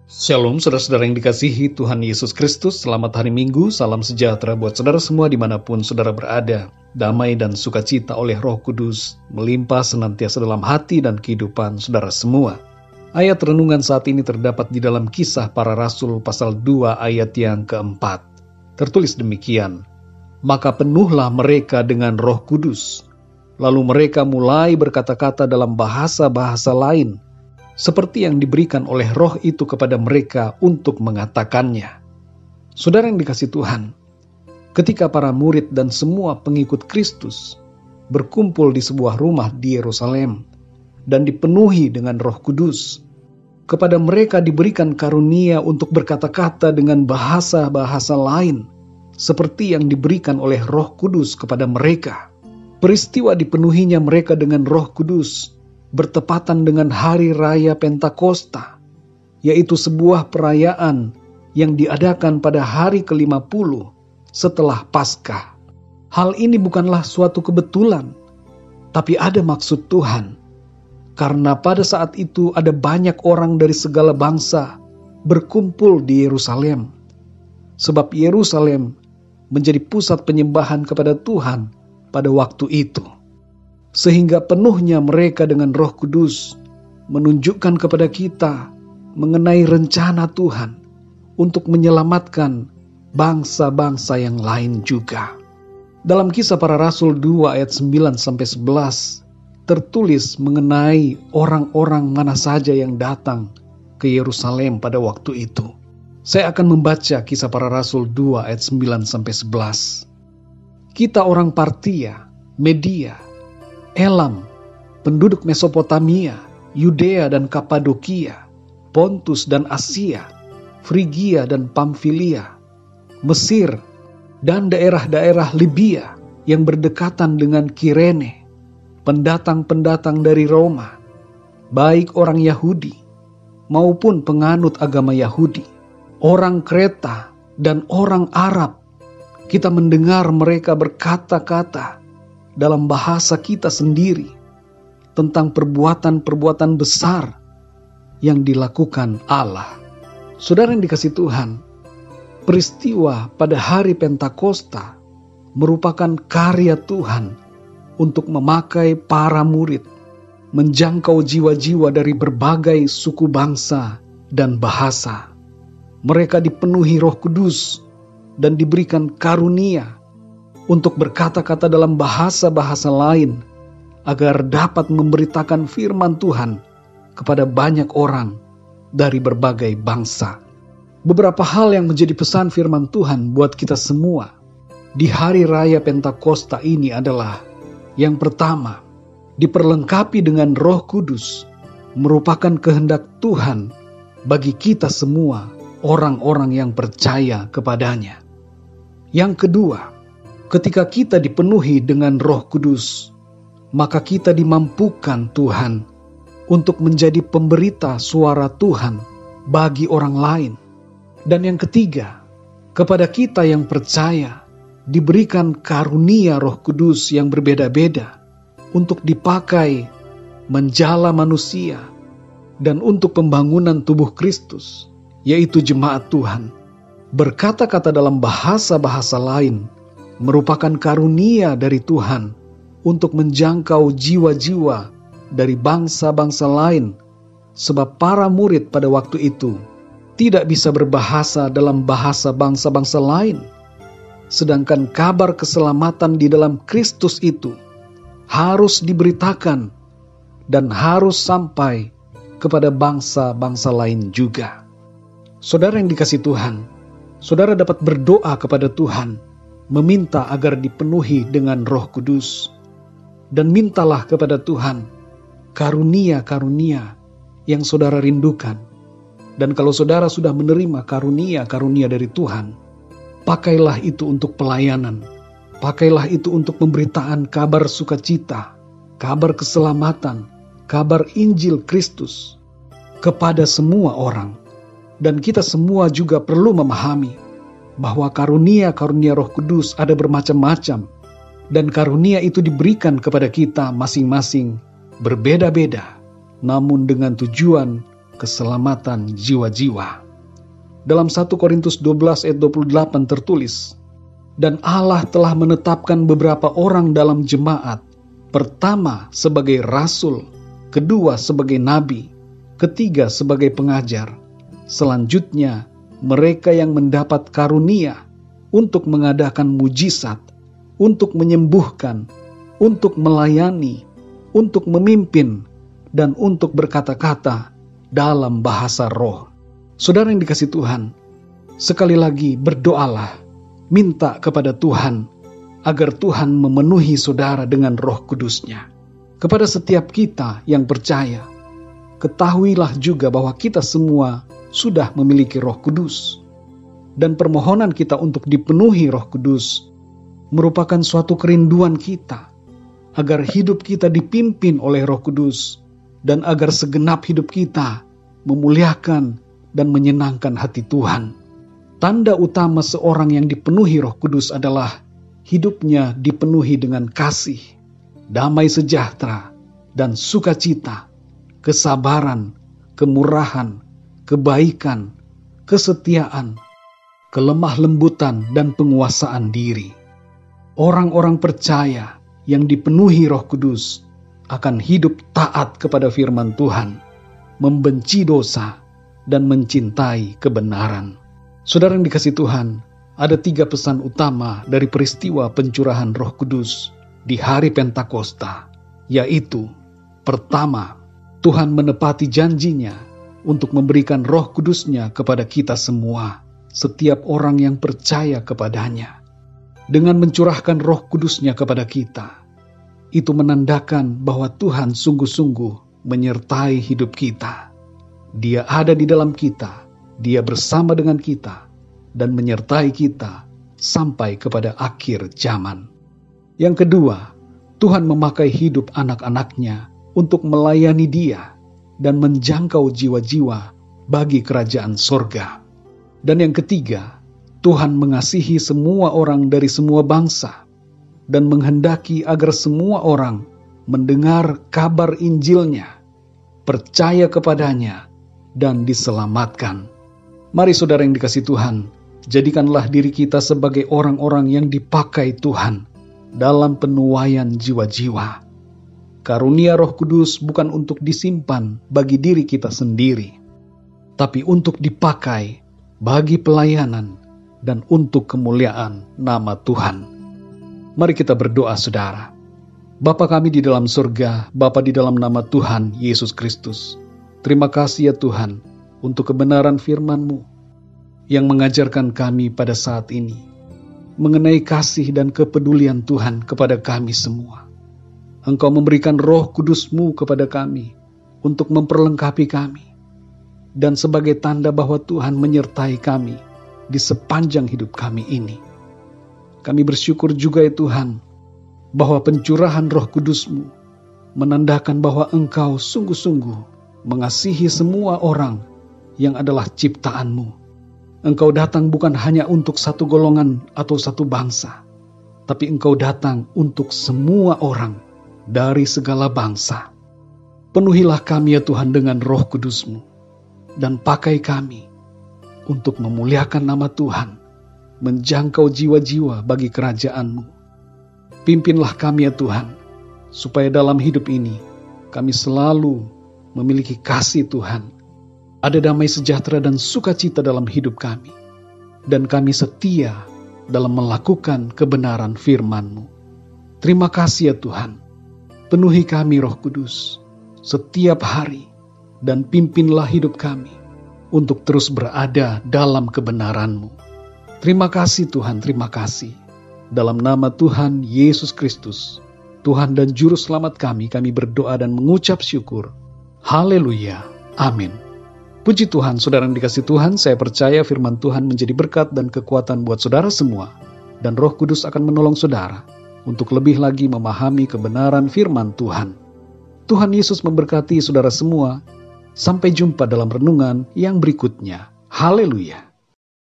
Shalom saudara-saudara yang dikasihi Tuhan Yesus Kristus. Selamat hari Minggu, salam sejahtera buat saudara semua dimanapun saudara berada. Damai dan sukacita oleh Roh Kudus melimpah senantiasa dalam hati dan kehidupan saudara semua. Ayat renungan saat ini terdapat di dalam Kisah Para Rasul pasal 2 ayat yang keempat. Tertulis demikian, "Maka penuhlah mereka dengan Roh Kudus, lalu mereka mulai berkata-kata dalam bahasa-bahasa lain, seperti yang diberikan oleh Roh itu kepada mereka untuk mengatakannya." Saudara yang dikasihi Tuhan, ketika para murid dan semua pengikut Kristus berkumpul di sebuah rumah di Yerusalem dan dipenuhi dengan Roh Kudus, kepada mereka diberikan karunia untuk berkata-kata dengan bahasa-bahasa lain, seperti yang diberikan oleh Roh Kudus kepada mereka. Peristiwa dipenuhinya mereka dengan Roh Kudus bertepatan dengan hari raya Pentakosta, yaitu sebuah perayaan yang diadakan pada hari ke-50 setelah Paskah. Hal ini bukanlah suatu kebetulan, tapi ada maksud Tuhan, karena pada saat itu ada banyak orang dari segala bangsa berkumpul di Yerusalem, sebab Yerusalem menjadi pusat penyembahan kepada Tuhan pada waktu itu. Sehingga penuhnya mereka dengan Roh Kudus menunjukkan kepada kita mengenai rencana Tuhan untuk menyelamatkan bangsa-bangsa yang lain juga. Dalam Kisah Para Rasul 2 ayat 9-11 tertulis mengenai orang-orang mana saja yang datang ke Yerusalem pada waktu itu. Saya akan membaca Kisah Para Rasul 2 ayat 9-11. "Kita orang Partia, Media, Elam, penduduk Mesopotamia, Yudea dan Kapadokia, Pontus dan Asia, Frigia dan Pamfilia, Mesir, dan daerah-daerah Libya yang berdekatan dengan Kirene, pendatang-pendatang dari Roma, baik orang Yahudi maupun penganut agama Yahudi, orang Kreta dan orang Arab, kita mendengar mereka berkata-kata dalam bahasa kita sendiri tentang perbuatan-perbuatan besar yang dilakukan Allah." Saudara yang dikasihi Tuhan, peristiwa pada hari Pentakosta merupakan karya Tuhan untuk memakai para murid menjangkau jiwa-jiwa dari berbagai suku bangsa dan bahasa. Mereka dipenuhi Roh Kudus dan diberikan karunia untuk berkata-kata dalam bahasa-bahasa lain agar dapat memberitakan firman Tuhan kepada banyak orang dari berbagai bangsa. Beberapa hal yang menjadi pesan firman Tuhan buat kita semua di hari raya Pentakosta ini adalah: yang pertama, diperlengkapi dengan Roh Kudus merupakan kehendak Tuhan bagi kita semua orang-orang yang percaya kepadanya. Yang kedua, ketika kita dipenuhi dengan Roh Kudus, maka kita dimampukan Tuhan untuk menjadi pemberita suara Tuhan bagi orang lain. Dan yang ketiga, kepada kita yang percaya diberikan karunia Roh Kudus yang berbeda-beda untuk dipakai menjala manusia dan untuk pembangunan tubuh Kristus, yaitu jemaat Tuhan. Berkata-kata dalam bahasa-bahasa lain merupakan karunia dari Tuhan untuk menjangkau jiwa-jiwa dari bangsa-bangsa lain, sebab para murid pada waktu itu tidak bisa berbahasa dalam bahasa bangsa-bangsa lain. Sedangkan kabar keselamatan di dalam Kristus itu harus diberitakan dan harus sampai kepada bangsa-bangsa lain juga. Saudara yang dikasihi Tuhan, saudara dapat berdoa kepada Tuhan, meminta agar dipenuhi dengan Roh Kudus, dan mintalah kepada Tuhan karunia-karunia yang saudara rindukan. Dan kalau saudara sudah menerima karunia-karunia dari Tuhan, pakailah itu untuk pelayanan, pakailah itu untuk pemberitaan kabar sukacita, kabar keselamatan, kabar Injil Kristus kepada semua orang. Dan kita semua juga perlu memahami bahwa karunia-karunia Roh Kudus ada bermacam-macam, dan karunia itu diberikan kepada kita masing-masing berbeda-beda, namun dengan tujuan keselamatan jiwa-jiwa. Dalam 1 Korintus 12 ayat 28 tertulis, "Dan Allah telah menetapkan beberapa orang dalam jemaat, pertama sebagai rasul, kedua sebagai nabi, ketiga sebagai pengajar, selanjutnya mereka yang mendapat karunia untuk mengadakan mujizat, untuk menyembuhkan, untuk melayani, untuk memimpin, dan untuk berkata-kata dalam bahasa roh." Saudara yang dikasihi Tuhan, sekali lagi berdoalah, minta kepada Tuhan agar Tuhan memenuhi saudara dengan Roh Kudus-Nya. Kepada setiap kita yang percaya, ketahuilah juga bahwa kita semua sudah memiliki Roh Kudus. Dan permohonan kita untuk dipenuhi Roh Kudus merupakan suatu kerinduan kita, agar hidup kita dipimpin oleh Roh Kudus, dan agar segenap hidup kita memuliakan dan menyenangkan hati Tuhan. Tanda utama seorang yang dipenuhi Roh Kudus adalah hidupnya dipenuhi dengan kasih, damai sejahtera, dan sukacita, kesabaran, kemurahan, kebaikan, kesetiaan, kelemah lembutan, dan penguasaan diri. Orang-orang percaya yang dipenuhi Roh Kudus akan hidup taat kepada firman Tuhan, membenci dosa, dan mencintai kebenaran. Saudara yang dikasihi Tuhan, ada 3 pesan utama dari peristiwa pencurahan Roh Kudus di hari Pentakosta, yaitu: pertama, Tuhan menepati janjinya untuk memberikan Roh Kudus-Nya kepada kita semua, setiap orang yang percaya kepadanya. Dengan mencurahkan Roh Kudus-Nya kepada kita, itu menandakan bahwa Tuhan sungguh-sungguh menyertai hidup kita. Dia ada di dalam kita, Dia bersama dengan kita, dan menyertai kita sampai kepada akhir zaman. Yang kedua, Tuhan memakai hidup anak-anak-Nya untuk melayani Dia dan menjangkau jiwa-jiwa bagi kerajaan sorga. Dan yang ketiga, Tuhan mengasihi semua orang dari semua bangsa dan menghendaki agar semua orang mendengar kabar Injil-Nya, percaya kepadanya, dan diselamatkan. Mari saudara yang dikasihi Tuhan, jadikanlah diri kita sebagai orang-orang yang dipakai Tuhan dalam penuaian jiwa-jiwa. Karunia Roh Kudus bukan untuk disimpan bagi diri kita sendiri, tapi untuk dipakai bagi pelayanan dan untuk kemuliaan nama Tuhan. Mari kita berdoa saudara. Bapa kami di dalam surga, Bapa di dalam nama Tuhan Yesus Kristus, terima kasih ya Tuhan untuk kebenaran firman-Mu yang mengajarkan kami pada saat ini mengenai kasih dan kepedulian Tuhan kepada kami semua. Engkau memberikan Roh Kudus-Mu kepada kami untuk memperlengkapi kami, dan sebagai tanda bahwa Tuhan menyertai kami di sepanjang hidup kami ini. Kami bersyukur juga ya Tuhan, bahwa pencurahan Roh Kudus-Mu menandakan bahwa Engkau sungguh-sungguh mengasihi semua orang yang adalah ciptaan-Mu. Engkau datang bukan hanya untuk satu golongan atau satu bangsa, tapi Engkau datang untuk semua orang dari segala bangsa. Penuhilah kami ya Tuhan dengan Roh Kudus-Mu, dan pakai kami untuk memuliakan nama Tuhan, menjangkau jiwa-jiwa bagi kerajaan-Mu. Pimpinlah kami ya Tuhan, supaya dalam hidup ini kami selalu memiliki kasih Tuhan, ada damai sejahtera dan sukacita dalam hidup kami, dan kami setia dalam melakukan kebenaran firman-Mu. Terima kasih ya Tuhan, penuhi kami Roh Kudus setiap hari, dan pimpinlah hidup kami untuk terus berada dalam kebenaran-Mu. Terima kasih Tuhan, terima kasih. Dalam nama Tuhan Yesus Kristus, Tuhan dan Juru Selamat kami berdoa dan mengucap syukur. Haleluya, amin. Puji Tuhan, saudara yang dikasihi Tuhan, saya percaya firman Tuhan menjadi berkat dan kekuatan buat saudara semua, dan Roh Kudus akan menolong saudara untuk lebih lagi memahami kebenaran firman Tuhan. Tuhan Yesus memberkati saudara semua. Sampai jumpa dalam renungan yang berikutnya. Haleluya.